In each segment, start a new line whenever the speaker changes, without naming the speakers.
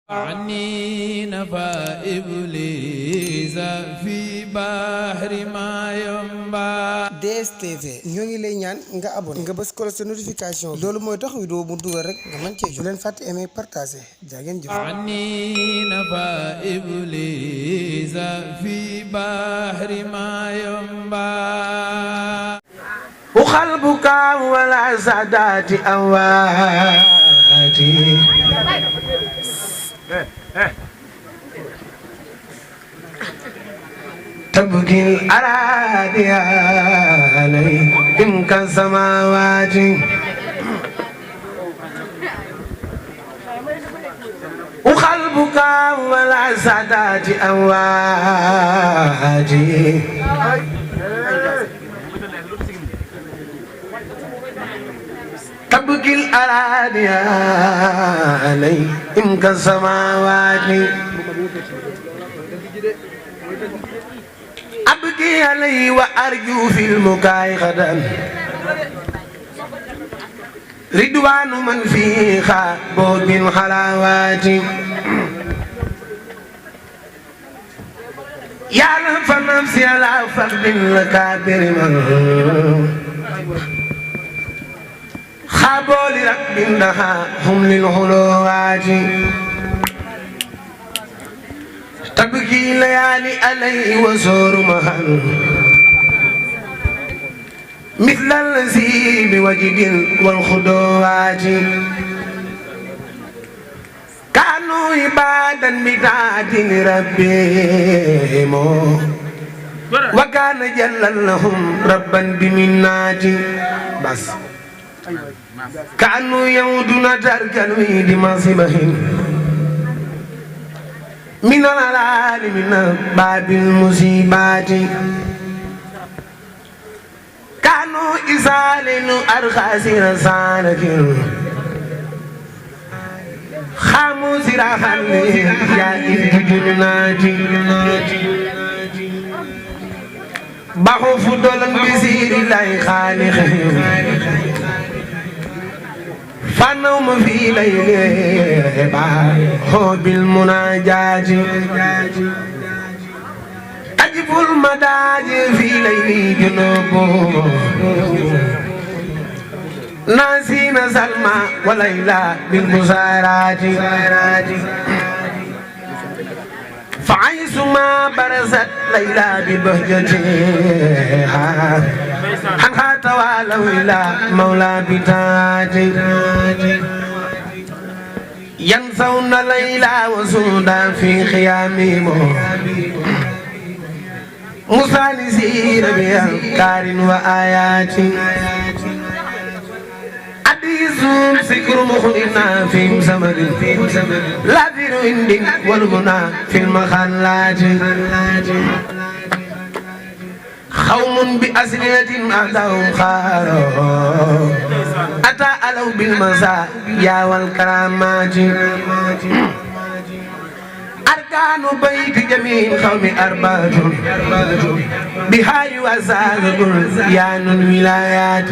عني نفى إبليس في بحر ما ينبع.
DSTV ñoo ngi lay ñaan nga abonné nga bës ko sa notification loolu mooy tax vidéo bu dugal rek nga mën cee jot. Bu leen fàtte aimer partager jaa ngeen jëf.
عني نفى إبليس في بحر ما ينبع.
وقلبك ولا سادات أواتي تبكي الأراضي عليهم كالسماوات وقلبك ولا سادات أواتي تبكي الأراضي عليهم كالسماوات أبكي عليه وأرجو في المكاي غدا رضوان من فيها بود من حلاوات يا لف نفسي على فقد الكابر من خابوا لرب النها هم للحلوات تبكي ليالي عليه وزور مهل مثل الذي بوجد والخدوات كانوا عبادا بدعة ربهم وكان جل لهم ربا بمنات بس كانوا يودون ترك الويد مصبهم من العالم من باب المصيبات كانوا إسالين أرخاص رسالك خاموا سراحا يا جنات بحو فضلا بسير الله خالقهم فنوم في ليله هو بالمناجات أجف المداج في ليل جنوبه ناسين سلمى وليلى بالبصارات فعيس ما برزت ليلى ببهجتها حنها توالوا إلى مولى بتاج ينسون ليلى وسودا في خيامهم مسانسين بأذكار وآيات أديسهم سكر مخلنا في زمن لا في رند والمنى في المخلات خوم بأسنية أهدهم خاروا أتى ألو بالمزايا والكرامات أركان بيت جميع قوم أربعة بها يوزع بنيان الولايات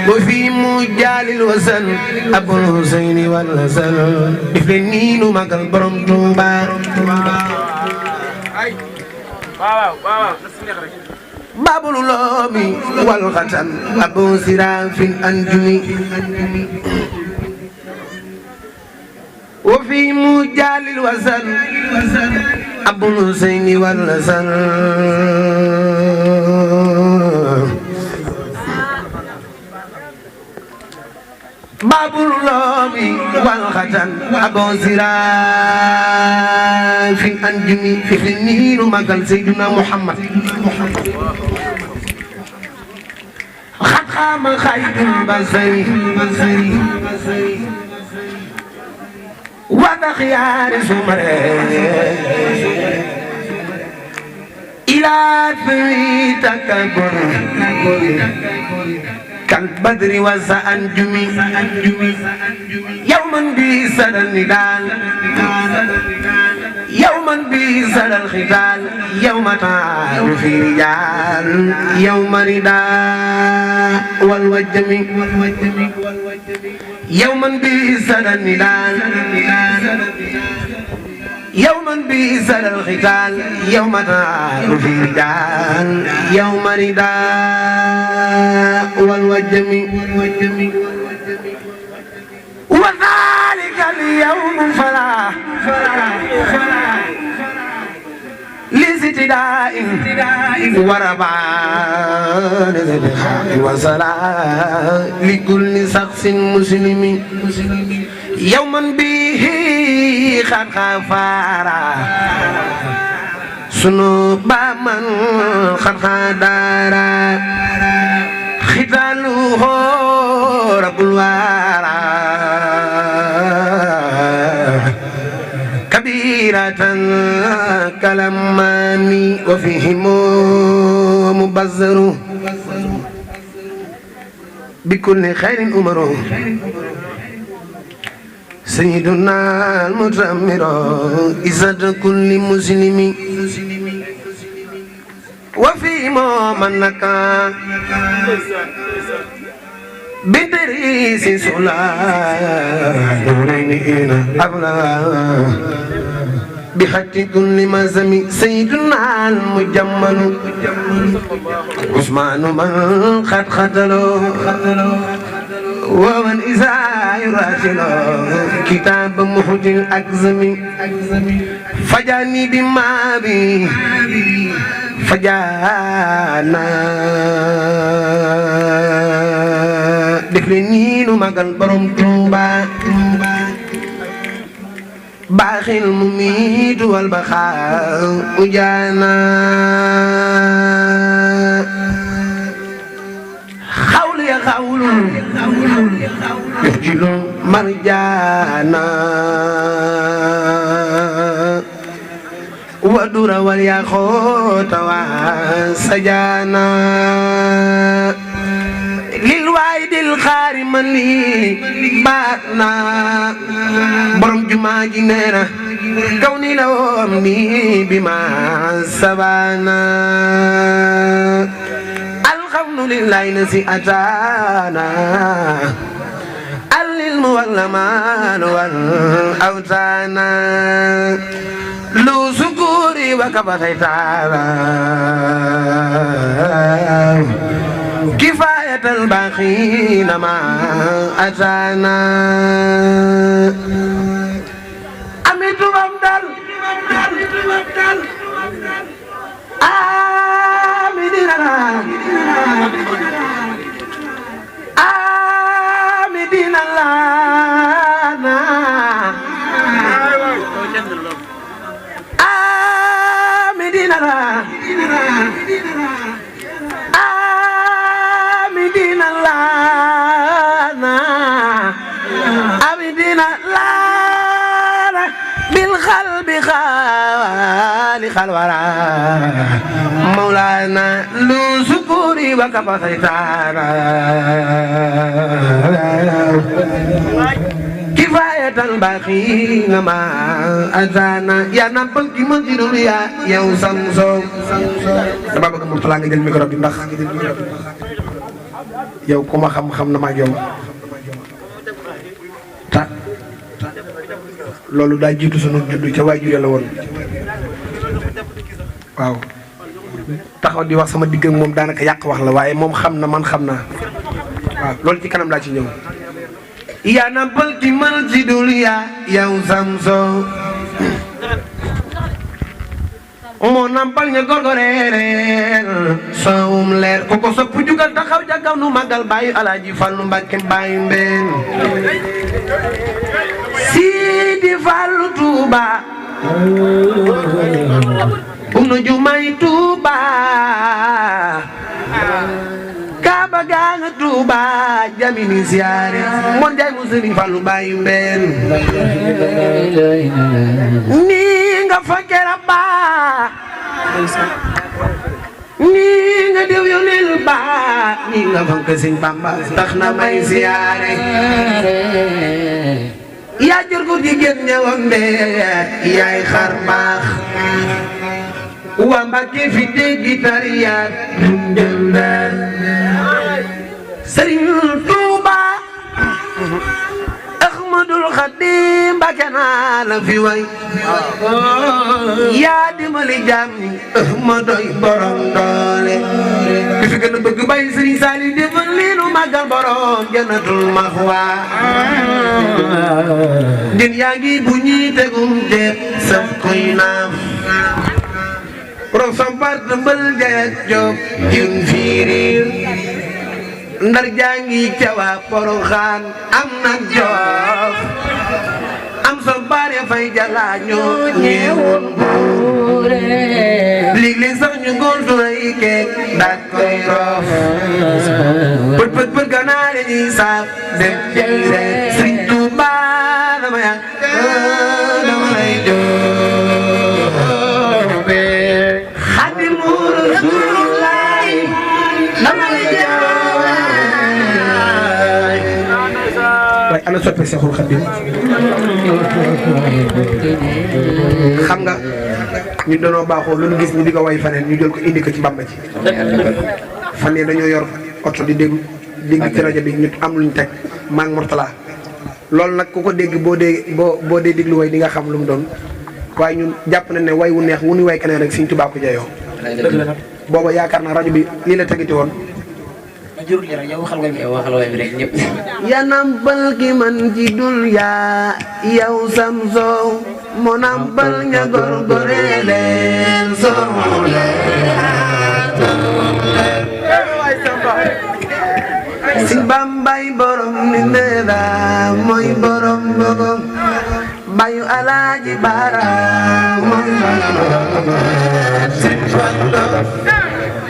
وفي مجال الوزن أبو الحسين والحسن بفنين مقل برمتوبا باب العلوم والختم أبو سراف الأنجمي وفي مجال الوزن أبو الحسين والحسن باب العلوم والختم أبو سراف الأنجمي في النيل مقال سيدنا محمد خد خام خيط البصري وبخيار سمره إلى في تكبر كالبدر وسأنجمي يوما بيسر الندال يوما بيسر الختال يوم تعال في رجال يوم رداء والوجم يوما بيسر الندال يوما بيسر الختال يوم تعال في رجال يوم رداء والوجم وذلك اليوم فلا لاستداء وربان وصلاة لكل شخص مسلم يوما به قد غفارا سنوب من قد غدارا ختاله رب الورى كبيرة كلماني وفيهم مبذر بكل خير أمره سيدنا المتأمر إزاد كل مسلم وفي منك بدريس سلام أبلا بخط كل مزم سيدنا المجمل عثمان من قد قتلوا ومن إذا يراسل كتاب محج الأكزم فجاني بما بي فجانا دفلني نمغل برم توبا باخي المميت والبخاء وجانا خولي خول يخجل مرجانا ودور والياخوت وسجانا للوايد الخارم لي باتنا برم جماجي نينا كوني لو أمني بما سبانا الحمد لله نسي أتانا العلم والأمان والأوتانا لو سكوري وكبتيتانا كفاية الباقين ما أتانا أميت بمدل آمدنا آمدنا لنا آمدنا آمدنا لنا آمدنا لنا بالقلب خالق الورى مولانا لو سكوري وكبتيتانا كفاية الباقين ما أتانا يا نبل كي مجدول يا سمسو dama bëgg mu tala nga jël micro bi ndax yow ku ma xam na ma ak yow ta loolu daa jiitu sunu juddu ca waajur la woon waaw taxaw di wax sama digg ak moom daanaka yàq wax la waaye moom xam na man xam naa waaw loolu ci kanam laa ci ñëw yaa nampal ci man ci dul yaa yow samso moo nampal ña gorgoreereel sawum leer ku ko sopp jugal taxaw ca kaw nu magal bàyyi alaaji Fallu Mbàkke bàyyi mbeen Sidi Fallu Tuuba na jumay Tuuba Kaaba gaa nga Tuuba jamini siyaare mon jaay mu Sëriñ Fallu bàyyi mbeen nii nga fa kera baa nii nga dew yonel baa nii nga fa ka Sëriñ Bamba tax na may siyaare yaa jor ko jigéen ñëwam mbeet yaay xar baax waa Mbàkke fi déggi tariyaat dundal Sëriñ Tuuba Ahmadul Xadim Mbàkke naa la fi way yaa dimbali jaam ñi ma doy borom doole ki fi gën a bëgg bay Sëriñ Saaliw defal lii nu màggal borom Jannatul Maxwa din yaa ngi bu ñuy tegum teeb saf koy naam borom sampar tëmbal jayat job jun fiiriir ndar jangi cawa Poroxaan am na Joof am sa bare fay jalaañoo ñeewoon buure léeg-léeg sax ñu gontu ay keek daat koy roof pët ganaare ñuy saaf dem jëre Sëriñ Tuuba dama yaa dama lay joobe Xaadimu Rasuulullaah dama lay waaye ana soppe Seexul Xadiim xam nga ñu doonoo baaxoo lu ñu gis ñu di ko way faneen ñu jël ko indi ko ci Bàmba ci fan yii dañoo yor oto di dégg ci rajo bi ñu am luñ teg maa ngi Mourtala loolu nag ku ko dégg boo dee déglu way di nga xam lu mu doon waaye ñun jàpp nañ ne way wu neex wu ñu way keneen rek Sëriñ Tuubaa ko jeyoo booba yaakaar naa rajo bi lii la tegiti woon
jurul rek yow waxal nga waxal way rek ñëpp
ya nampal ki man ci dul yaa yow sam soow moo nampal ña gorgore leen soow si Bambay borom ni needa mooy borom bogom bayu Alaaji Baara mooy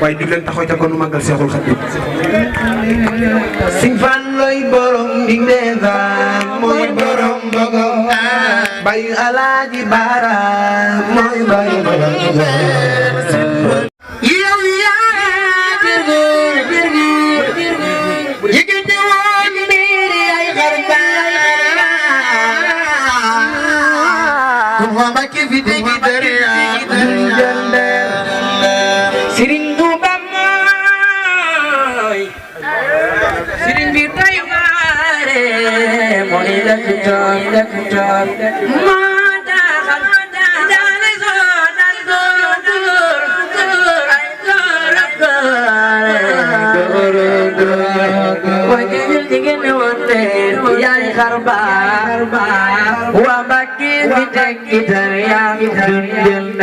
waaye dig leen taxaw ca kon nu màggal Seexul Xadiim Sëñ Falloy borom dig needa mooy borom bogom bayu Alaaji Baara mooy bayu yow yaa yëkkati woon mbir ay xarbaax ku ma bakki fi digi dara Sëriñ Tuuba mooy sëriñ bi tay waare mooy dëkk toog moo taxal daale soo dal góor ay góor way jël jigéen ne woon leen yaay xarbaax waa bakki fi digi dara yaa ngi dundal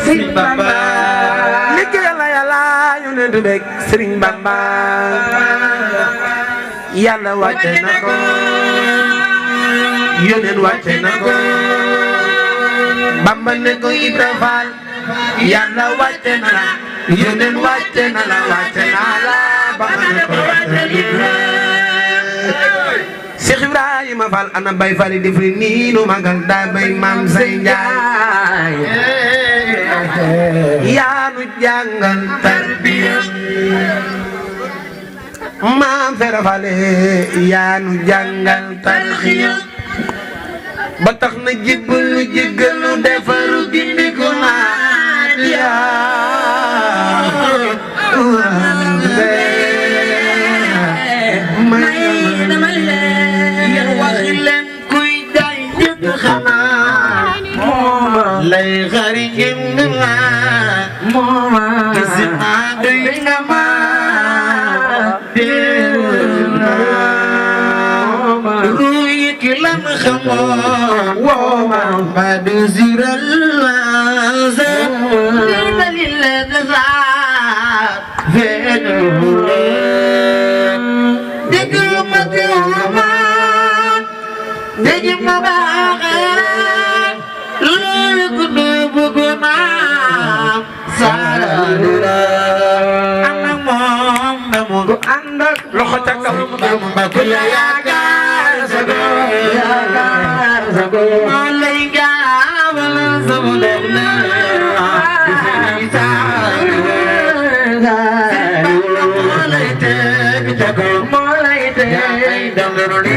Sëriñ Bamba liggéeyal na Yàlla yonent bi Sëriñ Bamba Yàlla wàcce na ko yonent wàcce na ko Bamba ne ko Ibra Faal Yàlla wàcce na la yonent wàcce na la Bamba ne ko Cheikh Ibrahima Fall ana bay fali defri nii nu magal daa bay maam say Njaay yaa nu jàngal tarbiya maam Fera Fale yaa nu jàngal tarxiya ba tax na jébbalu jéggalu defaru gindiku naa lay xari jënd naa mooma gis naa doy nga ma déwén naa ruuy ki lam xamoo wooma ba du ziral waasa dina lilla dafaar feeñu déglu ma teewuma
ji ma baaxee loolu ku nuy bëgg naa Saara ànd ak moom damu du ànd ak
loxo ca kaw
ba ku la yaakaar sa góor moo lay gaawal sa bopp na moo lay teg ca kaw moo lay teg dangaru li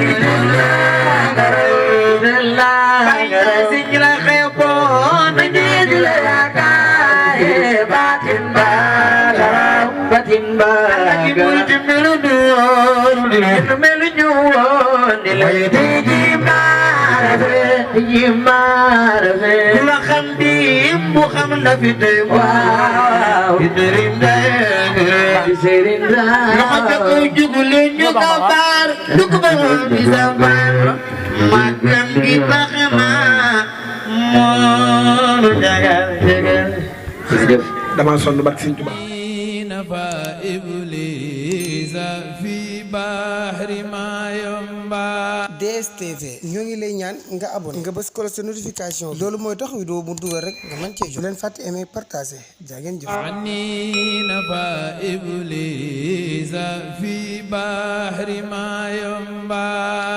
la xeeboon na ñeej la yaakaar batin alaki muy ci melu ñoon di melu ñoon di lay di jimaare ku la xam di mu xam la fi tey waaw di sëriñ loxo ca kaw jugule ñu ka baar du ko bëggoon di sa baar magam gi baax na moonu jagal
dama sonn barke Sëriñ Tuubaa
نفى إبليس في بحر ما ينبع
DSTV ñoo ngi lay ñaan nga abonné nga bës ko sa notification loolu mooy tax vidéo mu dugal rek nga mën cee jot leen fàtte aimer partager jaa ngeen jëf
عني نفى إبليس في بحر ما ينبع